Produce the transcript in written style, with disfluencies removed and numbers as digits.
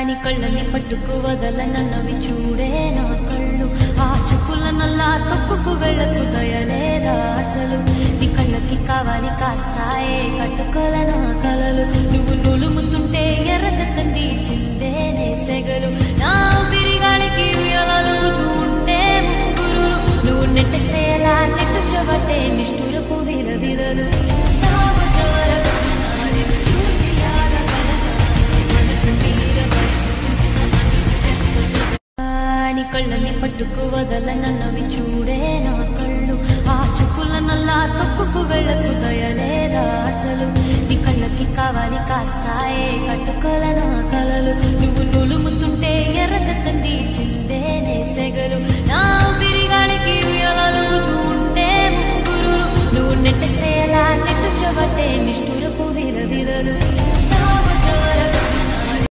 నీ కళ్ళని పట్టుకు వదలనన్నవి చూడే నా కళ్ళు ఆ చుక్కుల నల్లా తొక్కుకు వెళ్ళకు దయలేదా అసలు నీ కళ్ళకి కావాలి కాస్తాయే కట్టుకోల నా కలలు నువ్వు నులుముతుంటే ఎర్రగతంది చిందేనే సెగలు నా బిరిగాలికి ఉయ్యాలలుగుతూ ఉంటే ముగ్గురులు నువ్వు నెట్టేస్తే ఎలా నెట్టు చెవటే నిష్ఠురపు విరవిరలు నీ కళ్ళని పట్టుకు వదలనన్నవి చూడే నా కళ్ళు ఆ చుక్కుల నల్లా తొక్కుకు వెళ్ళకు దయలేదా అసలు నీ కళ్ళకి కావాలి కాస్తాయే కట్టుకోల